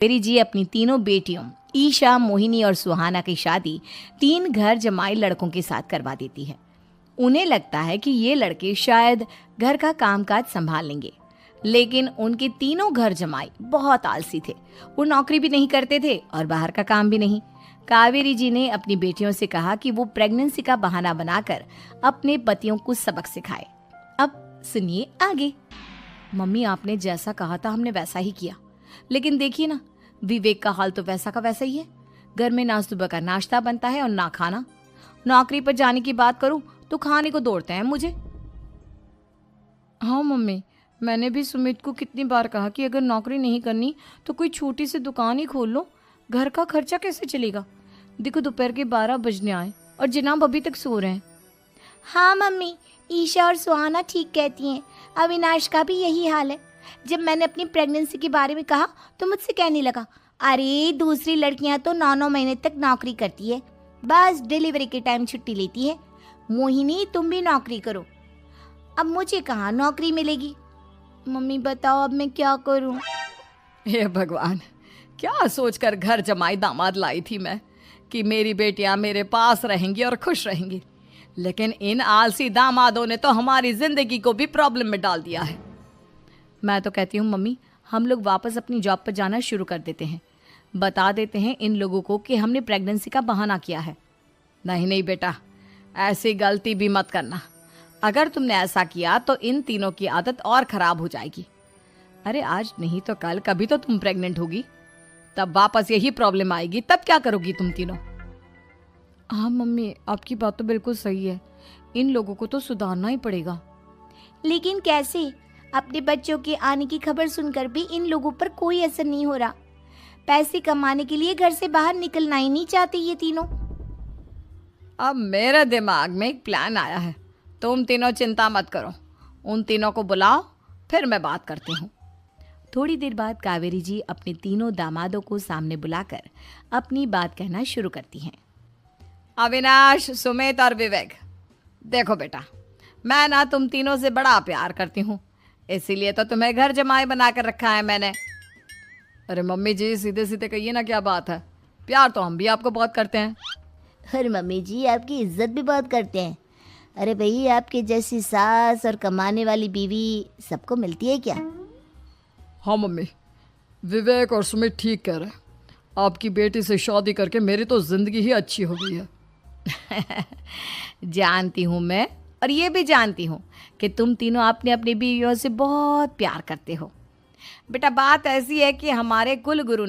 कावेरी जी अपनी तीनों बेटियों ईशा, मोहिनी और सुहाना की शादी 3 घर जमाई लड़कों के साथ करवा देती है। उन्हें लगता है कि ये लड़के शायद घर का कामकाज संभाल लेंगे, लेकिन उनके तीनों घर जमाई बहुत आलसी थे। वो नौकरी भी नहीं करते थे और बाहर का काम भी नहीं। कावेरी जी ने अपनी बेटियों से कहा कि वो प्रेगनेंसी का बहाना बनाकर अपने पतियों को सबक सिखाए। अब सुनिए आगे। मम्मी, आपने जैसा कहा था हमने वैसा ही किया, लेकिन देखिए ना, विवेक का हाल तो वैसा का वैसा ही है। घर में ना सुबह का नाश्ता बनता है और ना खाना। नौकरी पर जाने की बात करूं तो खाने को दौड़ते हैं मुझे। हाँ मम्मी, मैंने भी सुमित को कितनी बार कहा कि अगर नौकरी नहीं करनी तो कोई छोटी सी दुकान ही खोल लो। घर का खर्चा कैसे चलेगा? देखो दोपहर के 12 बजने आए और जनाब अभी तक सो रहे हैं। हाँ मम्मी, ईशा और सुहाना ठीक कहती हैं। अविनाश का भी यही हाल है। जब मैंने अपनी प्रेगनेंसी के बारे में कहा तो मुझसे कहने लगा, अरे दूसरी लड़कियां तो 9-9 महीने तक नौकरी करती है, बस डिलीवरी के टाइम छुट्टी लेती है। मोहिनी, तुम भी नौकरी करो। अब मुझे कहाँ नौकरी मिलेगी? मम्मी बताओ, अब मैं क्या करूँ? हे भगवान, क्या सोचकर घर जमाई दामाद लाई थी मैं कि मेरी बेटियां मेरे पास रहेंगी और खुश रहेंगी, लेकिन इन आलसी दामादों ने तो हमारी जिंदगी को भी प्रॉब्लम में डाल दिया है। मैं तो कहती हूँ मम्मी, हम लोग वापस अपनी जॉब पर जाना शुरू कर देते हैं। बता देते हैं इन लोगों को कि हमने प्रेगनेंसी का बहाना किया है। नहीं नहीं बेटा, ऐसी गलती भी मत करना। अगर तुमने ऐसा किया तो इन तीनों की आदत और ख़राब हो जाएगी। अरे आज नहीं तो कल कभी तो तुम प्रेग्नेंट होगी, तब वापस यही प्रॉब्लम आएगी। तब क्या करोगी तुम तीनों? हाँ मम्मी, आपकी बात तो बिल्कुल सही है। इन लोगों को तो सुधारना ही पड़ेगा। लेकिन कैसे? अपने बच्चों के आने की खबर सुनकर भी इन लोगों पर कोई असर नहीं हो रहा। पैसे कमाने के लिए घर से बाहर निकलना ही नहीं चाहते ये तीनों। अब मेरे दिमाग में एक प्लान आया है। तुम तीनों चिंता मत करो, उन तीनों को बुलाओ, फिर मैं बात करती हूँ। थोड़ी देर बाद कावेरी जी अपने तीनों दामादों को सामने बुलाकर अपनी बात कहना शुरू करती हैं। अविनाश, सुमित और विवेक, देखो बेटा, मैं ना तुम तीनों से बड़ा प्यार करती हूँ, इसीलिए तो तुम्हें घर जमाई बना कर रखा है मैंने। अरे मम्मी जी, सीधे सीधे कहिए ना, क्या बात है? प्यार तो हम भी आपको बहुत करते हैं। अरे मम्मी जी, आपकी इज्जत भी बहुत करते हैं। अरे भाई, आपके जैसी सास और कमाने वाली बीवी सबको मिलती है क्या? हाँ मम्मी, विवेक और सुमित ठीक कह रहे हैं। आपकी बेटी से शादी करके मेरी तो ज़िंदगी ही अच्छी हो गई है। जानती हूँ मैं, और ये भी जानती हूँ कि तुम तीनों अपने अपनी बीवियों से बहुत प्यार करते हो। बेटा, बात ऐसी है कि हमारे कुल गुरु